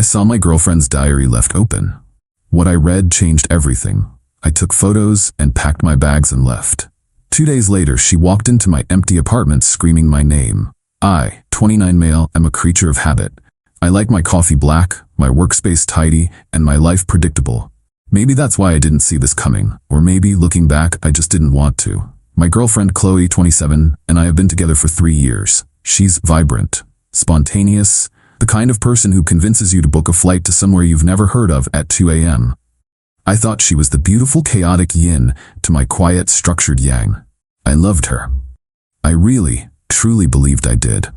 saw my girlfriend's diary left open. What I read changed everything. I took photos and packed my bags and left. 2 days later, she walked into my empty apartment screaming my name. I, 29 male, am a creature of habit. I like my coffee black, my workspace tidy, and my life predictable. Maybe that's why I didn't see this coming, or maybe, looking back, I just didn't want to. My girlfriend Chloe, 27, and I have been together for 3 years. She's vibrant, spontaneous, the kind of person who convinces you to book a flight to somewhere you've never heard of at 2 a.m. I thought she was the beautiful, chaotic yin to my quiet, structured yang. I loved her. I really, truly believed I did.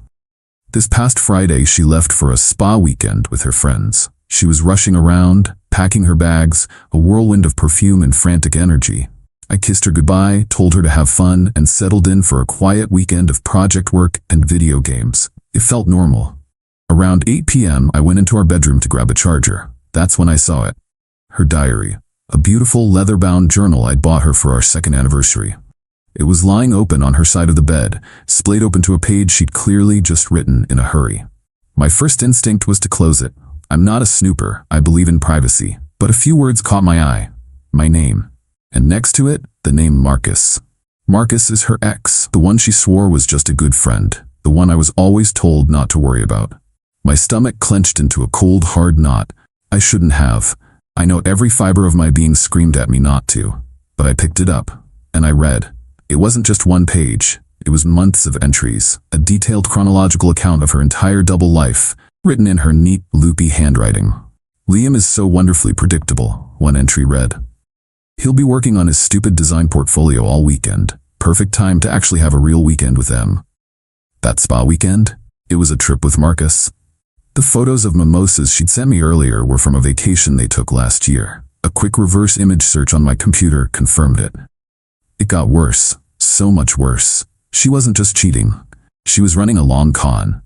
This past Friday, she left for a spa weekend with her friends. She was rushing around, packing her bags, a whirlwind of perfume and frantic energy. I kissed her goodbye, told her to have fun, and settled in for a quiet weekend of project work and video games. It felt normal. Around 8 p.m., I went into our bedroom to grab a charger. That's when I saw it. Her diary. A beautiful leather-bound journal I'd bought her for our 2nd anniversary. It was lying open on her side of the bed, splayed open to a page she'd clearly just written in a hurry. My first instinct was to close it. I'm not a snooper, I believe in privacy, but a few words caught my eye. My name. And next to it, the name Marcus. Marcus is her ex, the one she swore was just a good friend, the one I was always told not to worry about. My stomach clenched into a cold, hard knot. I shouldn't have. I know every fiber of my being screamed at me not to, but I picked it up, and I read. It wasn't just one page, it was months of entries, a detailed chronological account of her entire double life, written in her neat, loopy handwriting. Liam is so wonderfully predictable, one entry read. He'll be working on his stupid design portfolio all weekend. Perfect time to actually have a real weekend with them. That spa weekend? It was a trip with Marcus. The photos of mimosas she'd sent me earlier were from a vacation they took last year. A quick reverse image search on my computer confirmed it. It got worse, so much worse. She wasn't just cheating. She was running a long con.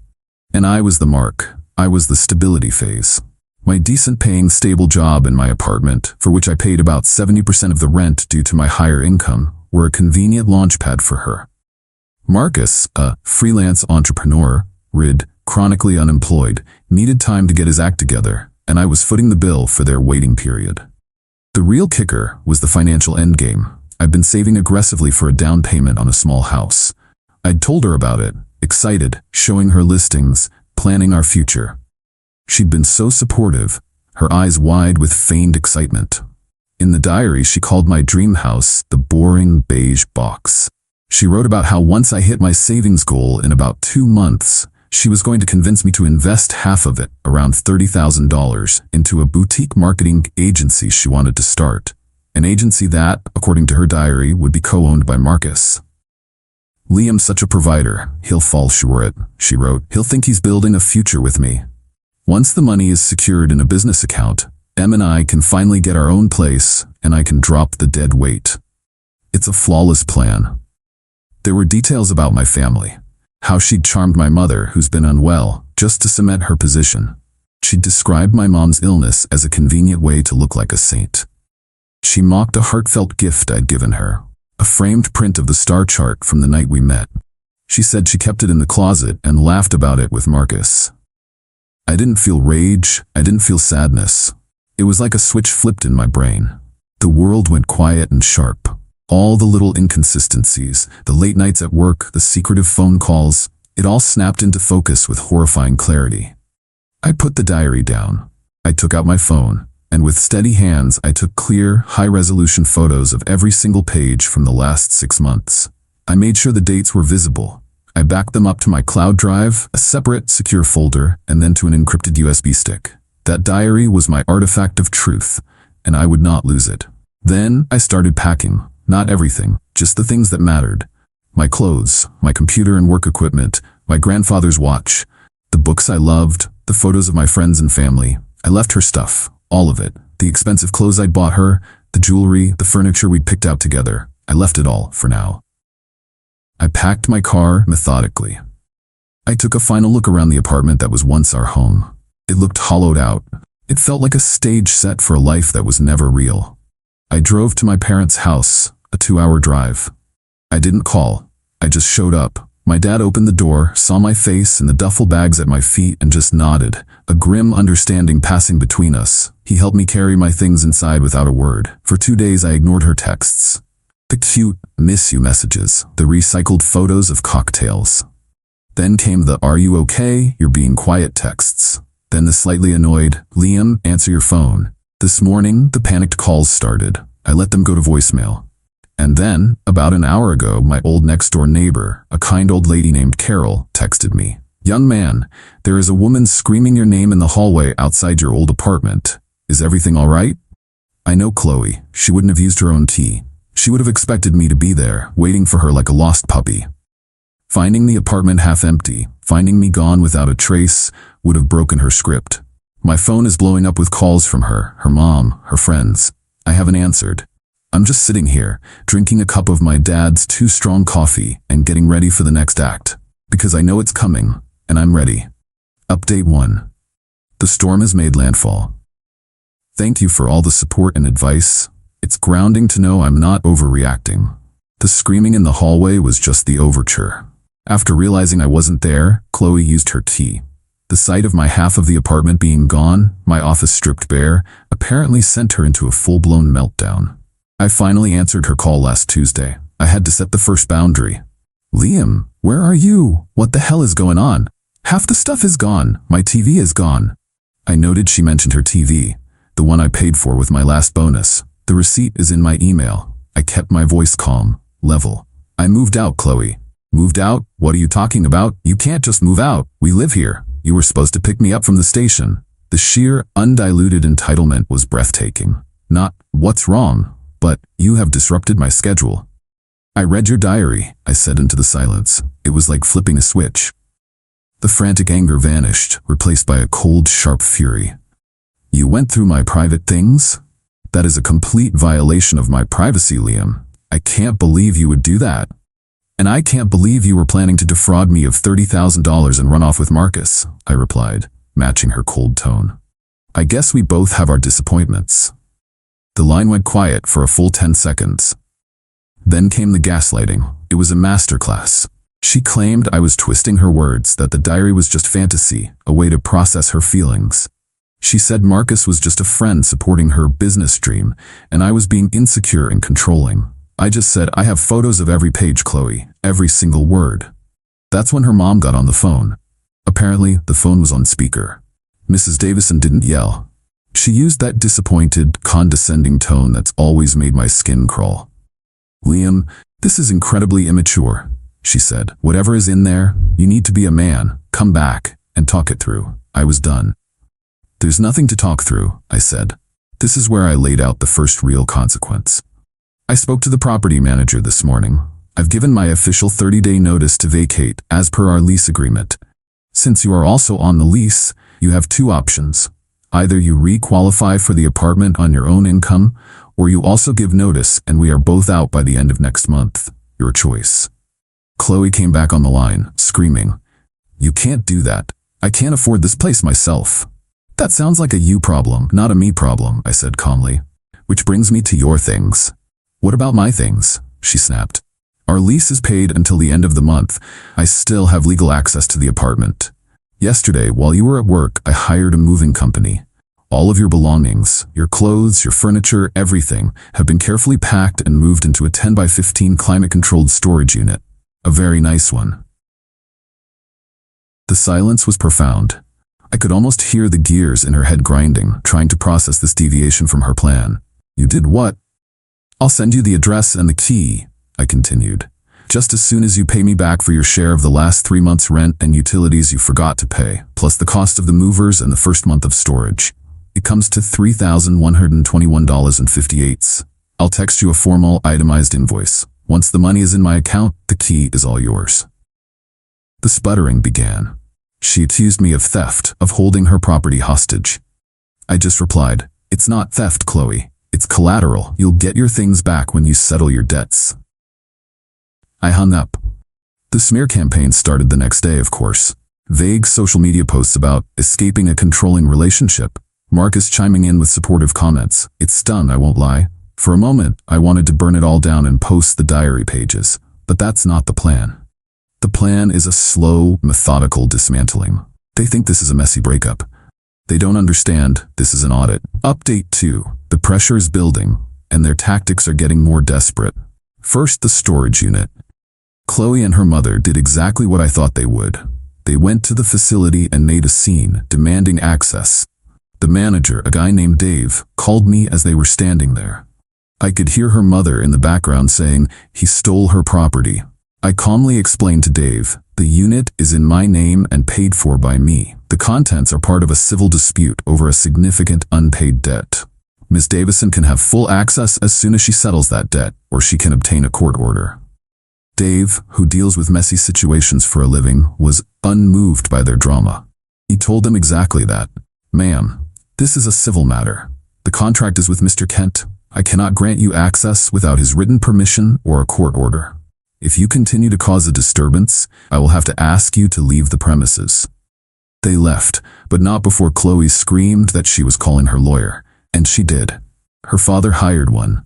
And I was the mark. I was the stability phase. My decent-paying, stable job and my apartment, for which I paid about 70% of the rent due to my higher income, were a convenient launchpad for her. Marcus, a freelance entrepreneur, chronically unemployed, needed time to get his act together, and I was footing the bill for their waiting period. The real kicker was the financial endgame. I'd been saving aggressively for a down payment on a small house. I'd told her about it, excited, showing her listings, planning our future. She'd been so supportive, her eyes wide with feigned excitement. In the diary, she called my dream house the boring beige box. She wrote about how once I hit my savings goal in about 2 months, she was going to convince me to invest half of it, around $30,000, into a boutique marketing agency she wanted to start. An agency that, according to her diary, would be co-owned by Marcus. Liam's such a provider, he'll fall short, she wrote. He'll think he's building a future with me. Once the money is secured in a business account, Em and I can finally get our own place, and I can drop the dead weight. It's a flawless plan. There were details about my family. How she'd charmed my mother, who's been unwell, just to cement her position. She'd described my mom's illness as a convenient way to look like a saint. She mocked a heartfelt gift I'd given her, a framed print of the star chart from the night we met. She said she kept it in the closet and laughed about it with Marcus. I didn't feel rage, I didn't feel sadness. It was like a switch flipped in my brain. The world went quiet and sharp. All the little inconsistencies, the late nights at work, the secretive phone calls, it all snapped into focus with horrifying clarity. I put the diary down. I took out my phone, and with steady hands I took clear, high-resolution photos of every single page from the last 6 months. I made sure the dates were visible. I backed them up to my cloud drive, a separate, secure folder, and then to an encrypted USB stick. That diary was my artifact of truth, and I would not lose it. Then I started packing. Not everything, just the things that mattered. My clothes, my computer and work equipment, my grandfather's watch, the books I loved, the photos of my friends and family. I left her stuff, all of it. The expensive clothes I'd bought her, the jewelry, the furniture we'd picked out together. I left it all, for now. I packed my car methodically. I took a final look around the apartment that was once our home. It looked hollowed out. It felt like a stage set for a life that was never real. I drove to my parents' house, a 2-hour drive. I didn't call. I just showed up, My dad opened the door, saw my face and the duffel bags at my feet and just nodded, a grim understanding passing between us. He helped me carry my things inside without a word. For 2 days I ignored her texts. The cute, miss you messages, the recycled photos of cocktails. Then came the "Are you okay? You're being quiet" texts. Then the slightly annoyed, "Liam, answer your phone." This morning, the panicked calls started. I let them go to voicemail. And then, about an hour ago, my old next-door neighbor, a kind old lady named Carol, texted me. "Young man, there is a woman screaming your name in the hallway outside your old apartment. Is everything all right?" I know Chloe. She wouldn't have used her own key. She would have expected me to be there, waiting for her like a lost puppy. Finding the apartment half empty, finding me gone without a trace, would have broken her script. My phone is blowing up with calls from her mom, her friends. I haven't answered. I'm just sitting here, drinking a cup of my dad's too strong coffee and getting ready for the next act. Because I know it's coming, and I'm ready. Update 1. The storm has made landfall. Thank you for all the support and advice. It's grounding to know I'm not overreacting. The screaming in the hallway was just the overture. After realizing I wasn't there, Chloe used her key. The sight of my half of the apartment being gone, my office stripped bare, apparently sent her into a full-blown meltdown. I finally answered her call last Tuesday. I had to set the first boundary. "Liam, where are you? What the hell is going on? Half the stuff is gone. My TV is gone." I noted she mentioned her TV, the one I paid for with my last bonus. The receipt is in my email. I kept my voice calm, level. "I moved out, Chloe." "Moved out? What are you talking about? You can't just move out. We live here. You were supposed to pick me up from the station." The sheer, undiluted entitlement was breathtaking. Not, "What's wrong?" but, "You have disrupted my schedule." "I read your diary," I said into the silence. It was like flipping a switch. The frantic anger vanished, replaced by a cold, sharp fury. "You went through my private things? That is a complete violation of my privacy, Liam. I can't believe you would do that. And I can't believe you were planning to defraud me of $30,000 and run off with Marcus," I replied, matching her cold tone. "I guess we both have our disappointments." The line went quiet for a full 10 seconds. Then came the gaslighting. It was a masterclass. She claimed I was twisting her words, that the diary was just fantasy, a way to process her feelings. She said Marcus was just a friend supporting her business dream, and I was being insecure and controlling. I just said, "I have photos of every page, Chloe, every single word." That's when her mom got on the phone. Apparently, the phone was on speaker. Mrs. Davison didn't yell. She used that disappointed, condescending tone that's always made my skin crawl. "Liam, this is incredibly immature," she said. "Whatever is in there, you need to be a man, come back, and talk it through." I was done. "There's nothing to talk through," I said. This is where I laid out the first real consequence. I spoke to the property manager this morning. I've given my official 30-day notice to vacate, as per our lease agreement. Since you are also on the lease, you have 2 options. Either you re-qualify for the apartment on your own income, or you also give notice and we are both out by the end of next month. Your choice. Chloe came back on the line, screaming, "You can't do that. I can't afford this place myself." "That sounds like a you problem, not a me problem," I said calmly. "Which brings me to your things." "What about my things?" she snapped. "Our lease is paid until the end of the month. I still have legal access to the apartment. Yesterday, while you were at work, I hired a moving company. All of your belongings, your clothes, your furniture, everything, have been carefully packed and moved into a 10 by 15 climate-controlled storage unit. A very nice one." The silence was profound. I could almost hear the gears in her head grinding, trying to process this deviation from her plan. "You did what?" "I'll send you the address and the key," I continued. "Just as soon as you pay me back for your share of the last 3 months' rent and utilities you forgot to pay, plus the cost of the movers and the first month of storage. It comes to $3,121.58. I'll text you a formal, itemized invoice. Once the money is in my account, the key is all yours." The sputtering began. She accused me of theft, of holding her property hostage. I just replied, "It's not theft, Chloe. It's collateral. You'll get your things back when you settle your debts." I hung up. The smear campaign started the next day, of course. Vague social media posts about escaping a controlling relationship. Marcus chiming in with supportive comments. It stung, I won't lie. For a moment, I wanted to burn it all down and post the diary pages. But that's not the plan. The plan is a slow, methodical dismantling. They think this is a messy breakup. They don't understand this is an audit. Update 2. The pressure is building, and their tactics are getting more desperate. First, the storage unit. Chloe and her mother did exactly what I thought they would. They went to the facility and made a scene, demanding access. The manager, a guy named Dave, called me as they were standing there. I could hear her mother in the background saying, "He stole her property." I calmly explained to Dave, "The unit is in my name and paid for by me. The contents are part of a civil dispute over a significant unpaid debt. Ms. Davison can have full access as soon as she settles that debt, or she can obtain a court order." Dave, who deals with messy situations for a living, was unmoved by their drama. He told them exactly that. "Ma'am, this is a civil matter. The contract is with Mr. Kent. I cannot grant you access without his written permission or a court order. If you continue to cause a disturbance, I will have to ask you to leave the premises." They left, but not before Chloe screamed that she was calling her lawyer, and she did. Her father hired one.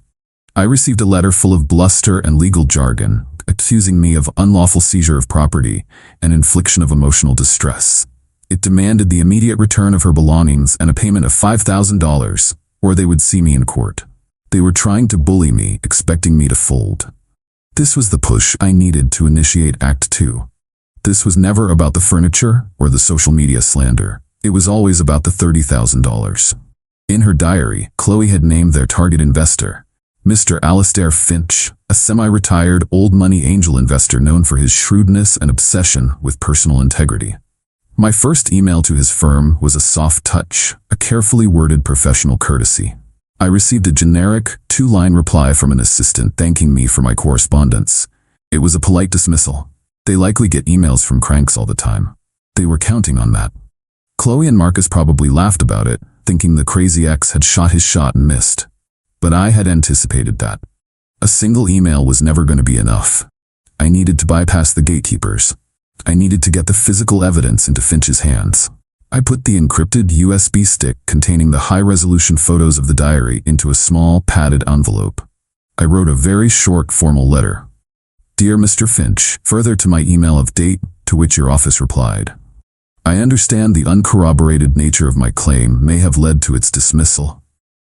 I received a letter full of bluster and legal jargon, accusing me of unlawful seizure of property and infliction of emotional distress. It demanded the immediate return of her belongings and a payment of $5,000, or they would see me in court. They were trying to bully me, expecting me to fold. This was the push I needed to initiate Act 2. This was never about the furniture or the social media slander. It was always about the $30,000. In her diary, Chloe had named their target investor, Mr. Alistair Finch, a semi-retired old money angel investor known for his shrewdness and obsession with personal integrity. My first email to his firm was a soft touch, a carefully worded professional courtesy. I received a generic, 2-line reply from an assistant thanking me for my correspondence. It was a polite dismissal. They likely get emails from cranks all the time. They were counting on that. Chloe and Marcus probably laughed about it, thinking the crazy ex had shot his shot and missed. But I had anticipated that. A single email was never going to be enough. I needed to bypass the gatekeepers. I needed to get the physical evidence into Finch's hands. I put the encrypted USB stick containing the high-resolution photos of the diary into a small, padded envelope. I wrote a very short, formal letter. "Dear Mr. Finch," further to my email of date, to which your office replied. "I understand the uncorroborated nature of my claim may have led to its dismissal.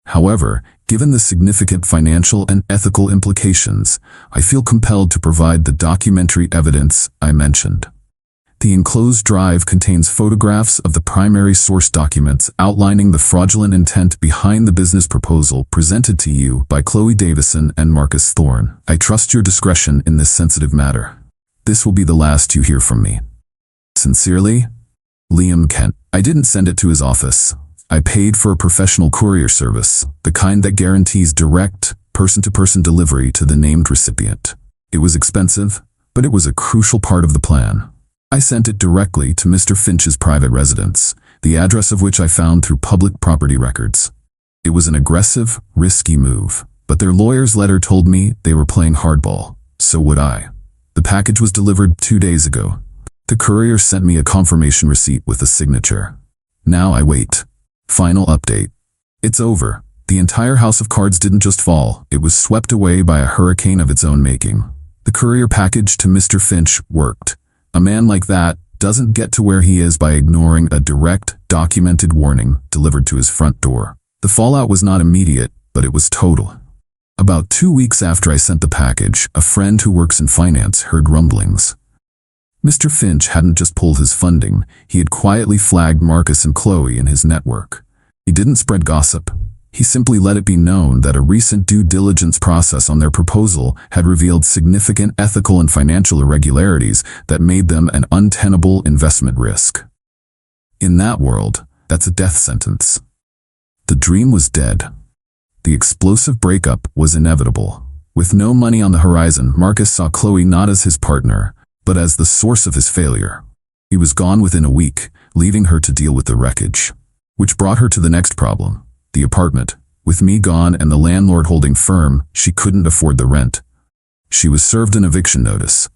However, given the significant financial and ethical implications, I feel compelled to provide the documentary evidence I mentioned. The enclosed drive contains photographs of the primary source documents outlining the fraudulent intent behind the business proposal presented to you by Chloe Davison and Marcus Thorne. I trust your discretion in this sensitive matter. This will be the last you hear from me. Sincerely, Liam Kent." I didn't send it to his office. I paid for a professional courier service, the kind that guarantees direct, person-to-person delivery to the named recipient. It was expensive, but it was a crucial part of the plan. I sent it directly to Mr. Finch's private residence, the address of which I found through public property records. It was an aggressive, risky move, but their lawyer's letter told me they were playing hardball. So would I. The package was delivered 2 days ago. The courier sent me a confirmation receipt with a signature. Now I wait. Final update. It's over. The entire house of cards didn't just fall, it was swept away by a hurricane of its own making. The courier package to Mr. Finch worked. A man like that doesn't get to where he is by ignoring a direct, documented warning delivered to his front door. The fallout was not immediate, but it was total. About 2 weeks after I sent the package, a friend who works in finance heard rumblings. Mr. Finch hadn't just pulled his funding, he had quietly flagged Marcus and Chloe in his network. He didn't spread gossip. He simply let it be known that a recent due diligence process on their proposal had revealed significant ethical and financial irregularities that made them an untenable investment risk. In that world, that's a death sentence. The dream was dead. The explosive breakup was inevitable. With no money on the horizon, Marcus saw Chloe not as his partner, but as the source of his failure. He was gone within a week, leaving her to deal with the wreckage. Which brought her to the next problem. The apartment. With me gone and the landlord holding firm, she couldn't afford the rent. She was served an eviction notice.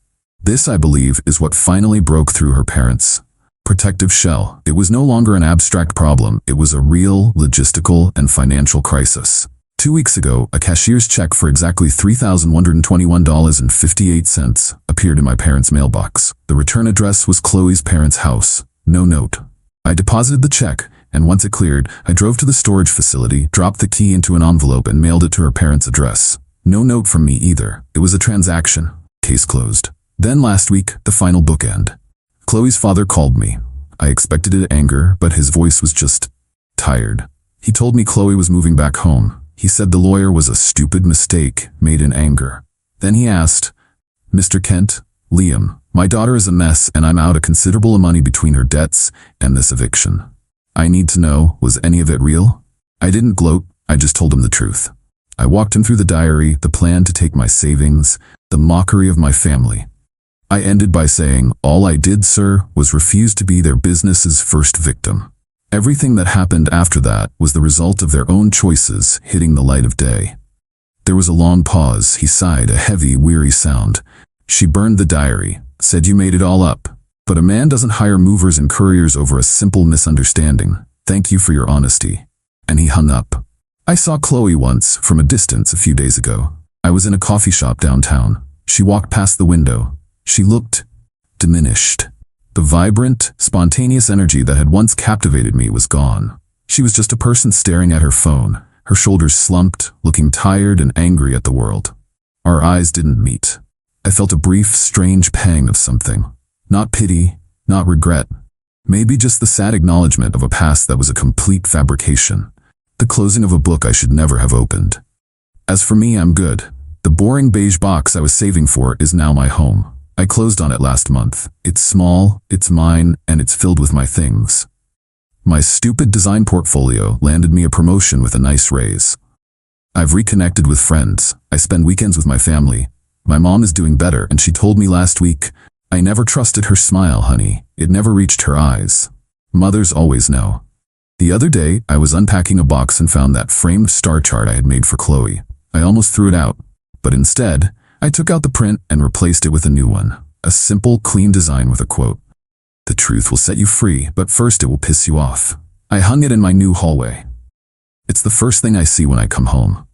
This, I believe, is what finally broke through her parents' protective shell. It was no longer an abstract problem, it was a real, logistical, and financial crisis. 2 weeks ago, a cashier's check for exactly $3,121.58 appeared in my parents' mailbox. The return address was Chloe's parents' house. No note. I deposited the check, and once it cleared, I drove to the storage facility, dropped the key into an envelope, and mailed it to her parents' address. No note from me either. It was a transaction. Case closed. Then last week, the final bookend. Chloe's father called me. I expected it anger, but his voice was just tired. He told me Chloe was moving back home. He said the lawyer was a stupid mistake made in anger. Then he asked, "Mr. Kent, Liam, my daughter is a mess and I'm out a considerable money between her debts and this eviction. I need to know, was any of it real?" I didn't gloat, I just told him the truth. I walked him through the diary, the plan to take my savings, the mockery of my family. I ended by saying, "All I did, sir, was refuse to be their business's first victim." Everything that happened after that was the result of their own choices hitting the light of day. There was a long pause. He sighed, a heavy, weary sound. "She burned the diary, said you made it all up. But a man doesn't hire movers and couriers over a simple misunderstanding. Thank you for your honesty." And he hung up. I saw Chloe once, from a distance, a few days ago. I was in a coffee shop downtown. She walked past the window. She looked diminished. The vibrant, spontaneous energy that had once captivated me was gone. She was just a person staring at her phone, her shoulders slumped, looking tired and angry at the world. Our eyes didn't meet. I felt a brief, strange pang of something. Not pity, not regret. Maybe just the sad acknowledgement of a past that was a complete fabrication. The closing of a book I should never have opened. As for me, I'm good. The boring beige box I was saving for is now my home. I closed on it last month. It's small, it's mine, and it's filled with my things. My stupid design portfolio landed me a promotion with a nice raise. I've reconnected with friends. I spend weekends with my family. My mom is doing better, and she told me last week, "I never trusted her smile, honey. It never reached her eyes." Mothers always know. The other day, I was unpacking a box and found that framed star chart I had made for Chloe. I almost threw it out, but instead, I took out the print and replaced it with a new one. A simple, clean design with a quote. "The truth will set you free, but first it will piss you off." I hung it in my new hallway. It's the first thing I see when I come home.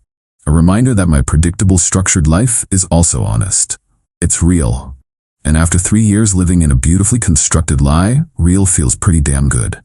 A reminder that my predictable, structured life is also honest. It's real. And after 3 years living in a beautifully constructed lie, real feels pretty damn good.